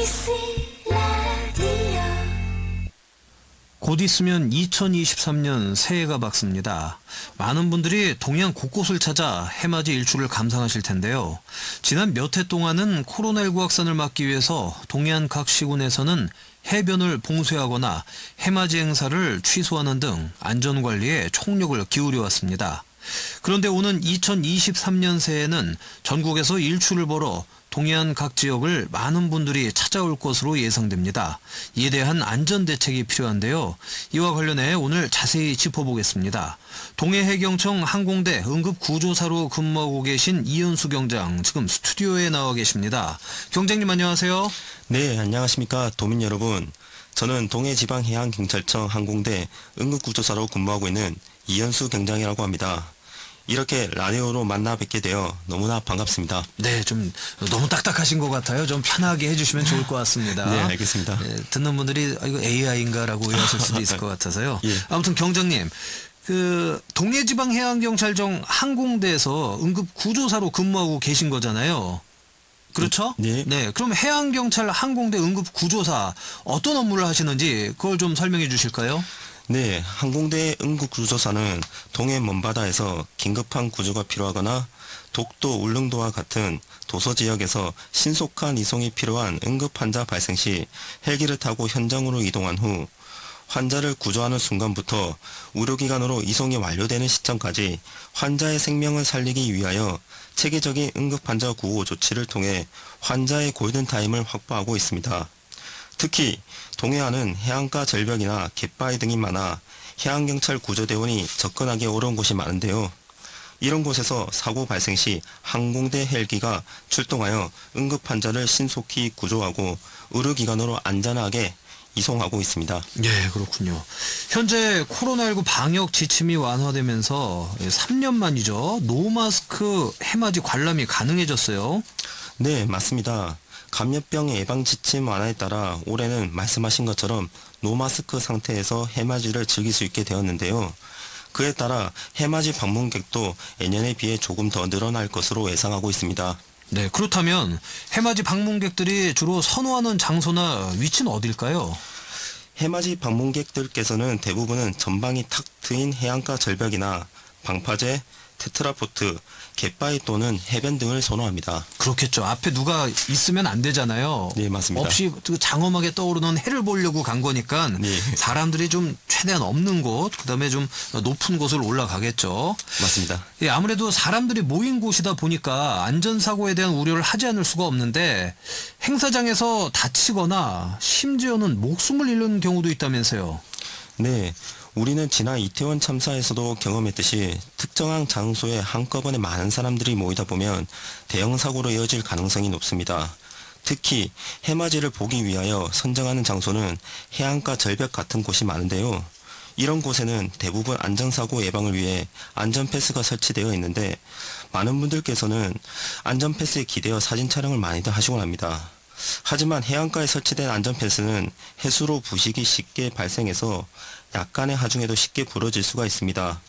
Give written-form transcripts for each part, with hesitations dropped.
MBC 라디오. 곧 있으면 2023년 새해가 밝습니다. 많은 분들이 동해안 곳곳을 찾아 해맞이 일출을 감상하실 텐데요. 지난 몇 해 동안은 코로나19 확산을 막기 위해서 동해안 각 시군에서는 해변을 봉쇄하거나 해맞이 행사를 취소하는 등 안전관리에 총력을 기울여 왔습니다. 그런데 오는 2023년 새해에는 전국에서 일출을 보러 동해안 각 지역을 많은 분들이 찾아올 것으로 예상됩니다. 이에 대한 안전대책이 필요한데요. 이와 관련해 오늘 자세히 짚어보겠습니다. 동해해경청 항공대 응급구조사로 근무하고 계신 이현수 경장, 지금 스튜디오에 나와 계십니다. 경장님 안녕하세요. 네, 안녕하십니까 도민 여러분. 저는 동해지방해양경찰청 항공대 응급구조사로 근무하고 있는 이현수 경장이라고 합니다. 이렇게 라디오로 만나 뵙게 되어 너무나 반갑습니다. 네, 좀 너무 딱딱하신 것 같아요. 좀 편하게 해주시면 좋을 것 같습니다. 네, 알겠습니다. 네, 듣는 분들이 이거 AI인가라고 오해하실 수도 있을 것 같아서요. 예. 아무튼 경장님, 동해지방해양경찰청 항공대에서 응급구조사로 근무하고 계신 거잖아요. 그렇죠? 네. 네, 그럼 해양경찰 항공대 응급구조사 어떤 업무를 하시는지 그걸 좀 설명해 주실까요? 네, 항공대 응급구조사는 동해 먼바다에서 긴급한 구조가 필요하거나 독도, 울릉도와 같은 도서 지역에서 신속한 이송이 필요한 응급 환자 발생 시 헬기를 타고 현장으로 이동한 후 환자를 구조하는 순간부터 의료기관으로 이송이 완료되는 시점까지 환자의 생명을 살리기 위하여 체계적인 응급환자 구호 조치를 통해 환자의 골든타임을 확보하고 있습니다. 특히 동해안은 해안가 절벽이나 갯바위 등이 많아 해양경찰 구조대원이 접근하기 어려운 곳이 많은데요. 이런 곳에서 사고 발생 시 항공대 헬기가 출동하여 응급환자를 신속히 구조하고 의료기관으로 안전하게 이송하고 있습니다. 네, 그렇군요. 현재 코로나19 방역 지침이 완화되면서 3년 만이죠. 노마스크 해맞이 관람이 가능해졌어요. 네, 맞습니다. 감염병 예방 지침 완화에 따라 올해는 말씀하신 것처럼 노마스크 상태에서 해맞이를 즐길 수 있게 되었는데요. 그에 따라 해맞이 방문객도 예년에 비해 조금 더 늘어날 것으로 예상하고 있습니다. 네, 그렇다면 해맞이 방문객들이 주로 선호하는 장소나 위치는 어딜까요? 해맞이 방문객들께서는 대부분은 전방이 탁 트인 해안가 절벽이나 방파제, 테트라포트, 갯바위 또는 해변 등을 선호합니다. 그렇겠죠. 앞에 누가 있으면 안 되잖아요. 네, 맞습니다. 없이 장엄하게 떠오르는 해를 보려고 간 거니까 네. 사람들이 좀 최대한 없는 곳, 그다음에 좀 높은 곳을 올라가겠죠. 맞습니다. 예, 아무래도 사람들이 모인 곳이다 보니까 안전사고에 대한 우려를 하지 않을 수가 없는데 행사장에서 다치거나 심지어는 목숨을 잃는 경우도 있다면서요. 네, 우리는 지난 이태원 참사에서도 경험했듯이 특정한 장소에 한꺼번에 많은 사람들이 모이다 보면 대형 사고로 이어질 가능성이 높습니다. 특히 해맞이를 보기 위하여 선정하는 장소는 해안가 절벽 같은 곳이 많은데요. 이런 곳에는 대부분 안전사고 예방을 위해 안전패스가 설치되어 있는데 많은 분들께서는 안전패스에 기대어 사진 촬영을 많이들 하시곤 합니다. 하지만 해안가에 설치된 안전패스는 해수로 부식이 쉽게 발생해서 약간의 하중에도 쉽게 부러질 수가 있습니다.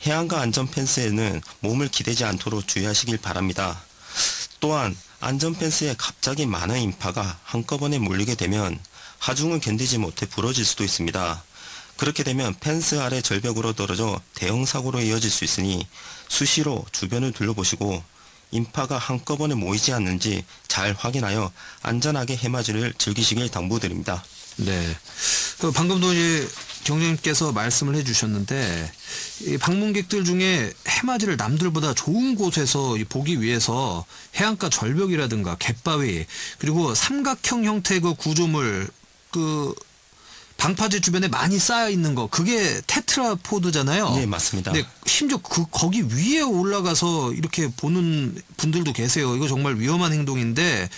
해안가 안전펜스에는 몸을 기대지 않도록 주의하시길 바랍니다. 또한 안전펜스에 갑자기 많은 인파가 한꺼번에 몰리게 되면 하중을 견디지 못해 부러질 수도 있습니다. 그렇게 되면 펜스 아래 절벽으로 떨어져 대형 사고로 이어질 수 있으니 수시로 주변을 둘러보시고 인파가 한꺼번에 모이지 않는지 잘 확인하여 안전하게 해맞이를 즐기시길 당부드립니다. 네. 방금도 이제 경장님께서 말씀을 해주셨는데 이 방문객들 중에 해맞이를 남들보다 좋은 곳에서 보기 위해서 해안가 절벽이라든가 갯바위 그리고 삼각형 형태의 그 구조물 방파제 주변에 많이 쌓여 있는 거 그게 테트라포드잖아요. 네, 맞습니다. 네, 심지어 거기 위에 올라가서 이렇게 보는 분들도 계세요. 이거 정말 위험한 행동인데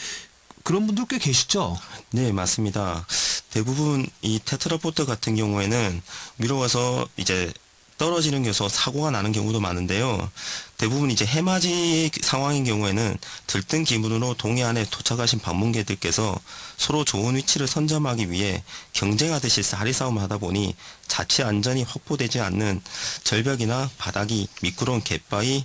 그런 분들 꽤 계시죠? 네, 맞습니다. 대부분 이 테트라포트 같은 경우에는 위로 와서 이제 떨어지는 경우서 사고가 나는 경우도 많은데요. 대부분 이제 해맞이 상황인 경우에는 들뜬 기분으로 동해안에 도착하신 방문객들께서 서로 좋은 위치를 선점하기 위해 경쟁하듯이 사리싸움을 하다 보니 자체 안전이 확보되지 않는 절벽이나 바닥이 미끄러운 갯바위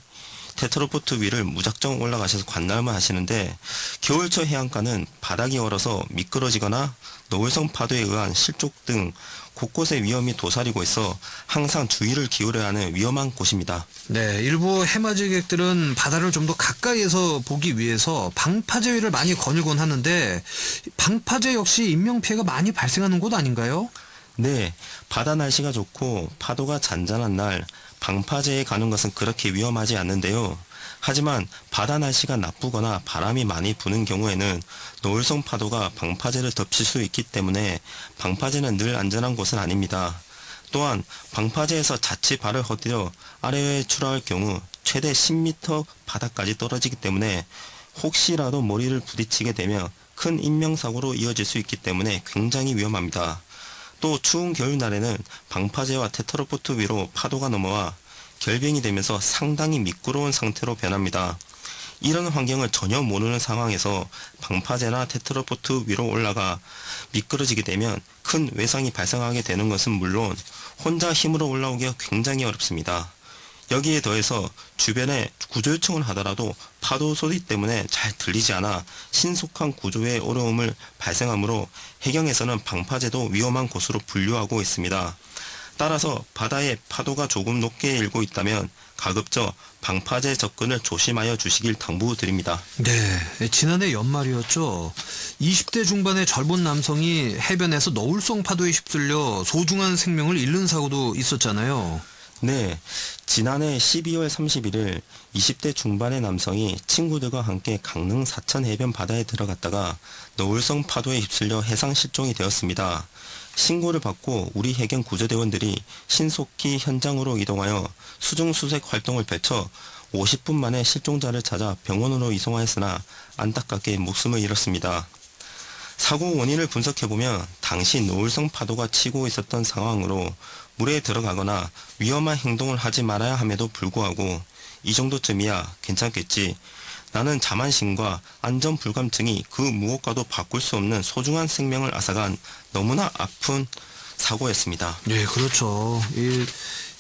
테트라포트 위를 무작정 올라가셔서 관람을 하시는데 겨울철 해안가는 바닥이 얼어서 미끄러지거나 노을성 파도에 의한 실족 등 곳곳에 위험이 도사리고 있어 항상 주의를 기울여야 하는 위험한 곳입니다. 네, 일부 해맞이객들은 바다를 좀 더 가까이에서 보기 위해서 방파제 위를 많이 거닐곤 하는데 방파제 역시 인명피해가 많이 발생하는 곳 아닌가요? 네, 바다 날씨가 좋고 파도가 잔잔한 날 방파제에 가는 것은 그렇게 위험하지 않는데요. 하지만 바다 날씨가 나쁘거나 바람이 많이 부는 경우에는 노을성 파도가 방파제를 덮칠 수 있기 때문에 방파제는 늘 안전한 곳은 아닙니다. 또한 방파제에서 자칫 발을 헛디뎌 아래에 추락할 경우 최대 10m 바닥까지 떨어지기 때문에 혹시라도 머리를 부딪히게 되면 큰 인명사고로 이어질 수 있기 때문에 굉장히 위험합니다. 또 추운 겨울날에는 방파제와 테트라포트 위로 파도가 넘어와 결빙이 되면서 상당히 미끄러운 상태로 변합니다. 이런 환경을 전혀 모르는 상황에서 방파제나 테트라포트 위로 올라가 미끄러지게 되면 큰 외상이 발생하게 되는 것은 물론 혼자 힘으로 올라오기가 굉장히 어렵습니다. 여기에 더해서 주변에 구조 요청을 하더라도 파도 소리 때문에 잘 들리지 않아 신속한 구조에 어려움을 발생하므로 해경에서는 방파제도 위험한 곳으로 분류하고 있습니다. 따라서 바다에 파도가 조금 높게 일고 있다면 가급적 방파제 접근을 조심하여 주시길 당부드립니다. 네, 지난해 연말이었죠. 20대 중반의 젊은 남성이 해변에서 너울성 파도에 휩쓸려 소중한 생명을 잃는 사고도 있었잖아요. 네, 지난해 12월 31일 20대 중반의 남성이 친구들과 함께 강릉 사천 해변 바다에 들어갔다가 너울성 파도에 휩쓸려 해상 실종이 되었습니다. 신고를 받고 우리 해경 구조대원들이 신속히 현장으로 이동하여 수중수색 활동을 펼쳐 50분 만에 실종자를 찾아 병원으로 이송하였으나 안타깝게 목숨을 잃었습니다. 사고 원인을 분석해보면 당시 노을성 파도가 치고 있었던 상황으로 물에 들어가거나 위험한 행동을 하지 말아야 함에도 불구하고 이 정도쯤이야 괜찮겠지. 나는 자만심과 안전불감증이 그 무엇과도 바꿀 수 없는 소중한 생명을 앗아간 너무나 아픈 사고였습니다. 네, 그렇죠. 이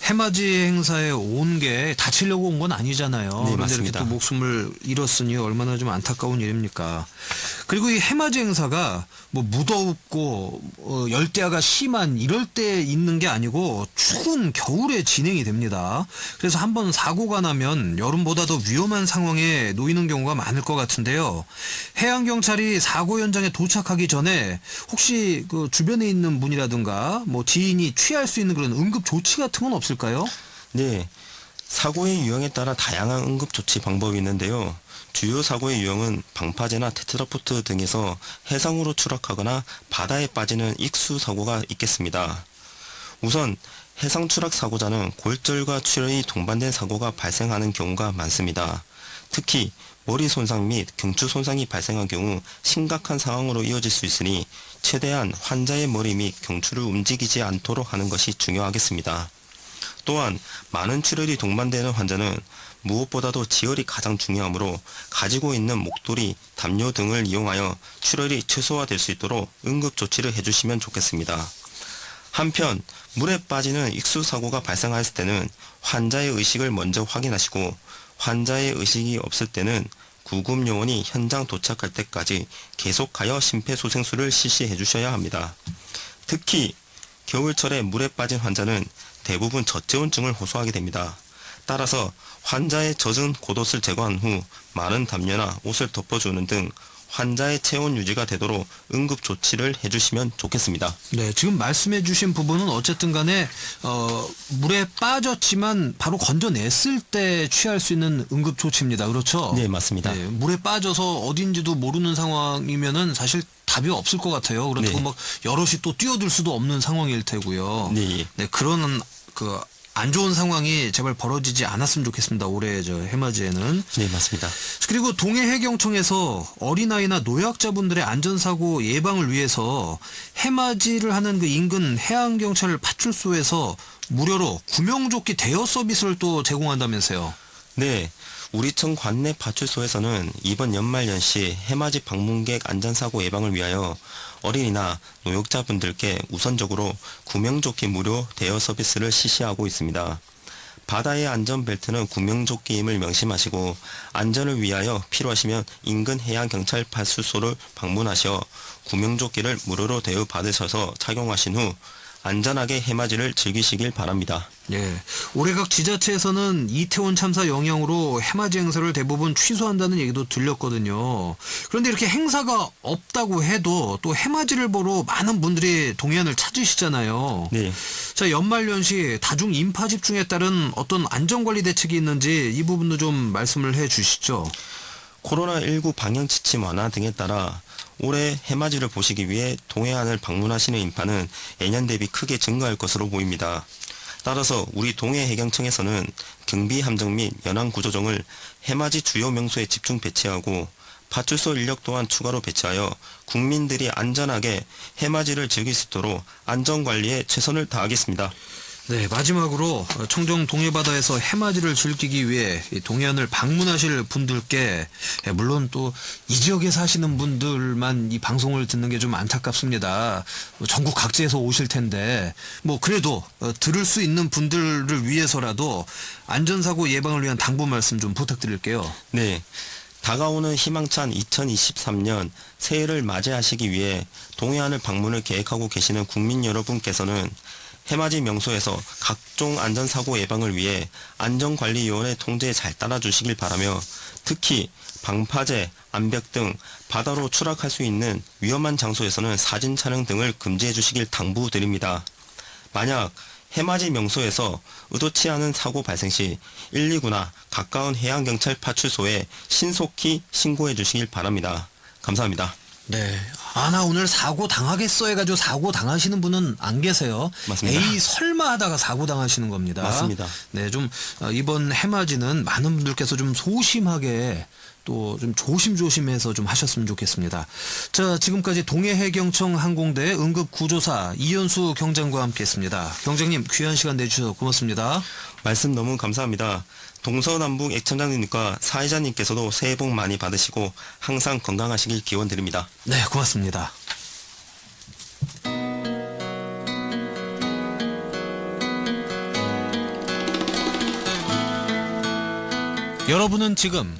해맞이 행사에 온 게 다치려고 온 건 아니잖아요. 네, 그런데 맞습니다. 이렇게 또 목숨을 잃었으니 얼마나 좀 안타까운 일입니까? 그리고 이 해맞이 행사가 뭐 무덥고 열대야가 심한 이럴 때 있는 게 아니고 추운 겨울에 진행이 됩니다. 그래서 한번 사고가 나면 여름보다 더 위험한 상황에 놓이는 경우가 많을 것 같은데요. 해양경찰이 사고 현장에 도착하기 전에 혹시 그 주변에 있는 분이라든가 뭐 지인이 취할 수 있는 그런 응급 조치 같은 건 없을까요? 네, 사고의 유형에 따라 다양한 응급조치 방법이 있는데요. 주요 사고의 유형은 방파제나 테트라포트 등에서 해상으로 추락하거나 바다에 빠지는 익수 사고가 있겠습니다. 우선 해상 추락 사고자는 골절과 출혈이 동반된 사고가 발생하는 경우가 많습니다. 특히 머리 손상 및 경추 손상이 발생한 경우 심각한 상황으로 이어질 수 있으니 최대한 환자의 머리 및 경추를 움직이지 않도록 하는 것이 중요하겠습니다. 또한 많은 출혈이 동반되는 환자는 무엇보다도 지혈이 가장 중요하므로 가지고 있는 목도리, 담요 등을 이용하여 출혈이 최소화될 수 있도록 응급조치를 해주시면 좋겠습니다. 한편 물에 빠지는 익수사고가 발생했을 때는 환자의 의식을 먼저 확인하시고 환자의 의식이 없을 때는 구급요원이 현장 도착할 때까지 계속하여 심폐소생술을 실시해 주셔야 합니다. 특히 겨울철에 물에 빠진 환자는 대부분 저체온증을 호소하게 됩니다. 따라서 환자의 젖은 겉옷을 제거한 후 마른 담요나 옷을 덮어주는 등 환자의 체온 유지가 되도록 응급 조치를 해주시면 좋겠습니다. 네, 지금 말씀해 주신 부분은 어쨌든 간에 물에 빠졌지만 바로 건져냈을 때 취할 수 있는 응급 조치입니다. 그렇죠? 네, 맞습니다. 네, 물에 빠져서 어딘지도 모르는 상황이면은 사실 답이 없을 것 같아요. 그렇다고 네. 막 여럿이 또 뛰어들 수도 없는 상황일 테고요. 네. 네, 그런 안 좋은 상황이 제발 벌어지지 않았으면 좋겠습니다. 올해 저 해맞이에는. 네, 맞습니다. 그리고 동해해경청에서 어린아이나 노약자분들의 안전사고 예방을 위해서 해맞이를 하는 그 인근 해양경찰 파출소에서 무료로 구명조끼 대여 서비스를 또 제공한다면서요. 네, 우리청 관내 파출소에서는 이번 연말연시 해맞이 방문객 안전사고 예방을 위하여 어린이나 노약자분들께 우선적으로 구명조끼 무료 대여 서비스를 실시하고 있습니다. 바다의 안전벨트는 구명조끼임을 명심하시고 안전을 위하여 필요하시면 인근 해양경찰파출소를 방문하셔 구명조끼를 무료로 대우받으셔서 착용하신 후 안전하게 해맞이를 즐기시길 바랍니다. 예. 올해 각 지자체에서는 이태원 참사 영향으로 해맞이 행사를 대부분 취소한다는 얘기도 들렸거든요. 그런데 이렇게 행사가 없다고 해도 또 해맞이를 보러 많은 분들이 동해안을 찾으시잖아요. 네. 자, 연말연시 다중 인파 집중에 따른 어떤 안전관리 대책이 있는지 이 부분도 좀 말씀을 해 주시죠. 코로나19 방역지침 완화 등에 따라 올해 해맞이를 보시기 위해 동해안을 방문하시는 인파는 예년 대비 크게 증가할 것으로 보입니다. 따라서 우리 동해해경청에서는 경비함정 및 연안구조정을 해맞이 주요 명소에 집중 배치하고 파출소 인력 또한 추가로 배치하여 국민들이 안전하게 해맞이를 즐길 수 있도록 안전관리에 최선을 다하겠습니다. 네, 마지막으로 청정 동해바다에서 해맞이를 즐기기 위해 이 동해안을 방문하실 분들께 물론 또 이 지역에 사시는 분들만 이 방송을 듣는 게 좀 안타깝습니다. 전국 각지에서 오실 텐데 뭐 그래도 들을 수 있는 분들을 위해서라도 안전사고 예방을 위한 당부 말씀 좀 부탁드릴게요. 네. 다가오는 희망찬 2023년 새해를 맞이하시기 위해 동해안을 방문을 계획하고 계시는 국민 여러분께서는 해맞이 명소에서 각종 안전사고 예방을 위해 안전관리위원회 통제에 잘 따라주시길 바라며 특히 방파제, 암벽 등 바다로 추락할 수 있는 위험한 장소에서는 사진 촬영 등을 금지해 주시길 당부드립니다. 만약 해맞이 명소에서 의도치 않은 사고 발생 시 119나 가까운 해양경찰 파출소에 신속히 신고해 주시길 바랍니다. 감사합니다. 네. 나 오늘 사고 당하겠어 해가지고 사고 당하시는 분은 안 계세요. 맞습니다. 에이, 설마 하다가 사고 당하시는 겁니다. 맞습니다. 네, 좀, 이번 해맞이는 많은 분들께서 좀 소심하게 또 좀 조심조심해서 좀 하셨으면 좋겠습니다. 자, 지금까지 동해해경청 항공대 응급구조사 이현수 경장과 함께 했습니다. 경장님, 귀한 시간 내주셔서 고맙습니다. 말씀 너무 감사합니다. 동서남북 애청자님과 사회자님께서도 새해 복 많이 받으시고 항상 건강하시길 기원드립니다. 네, 고맙습니다. 여러분은 지금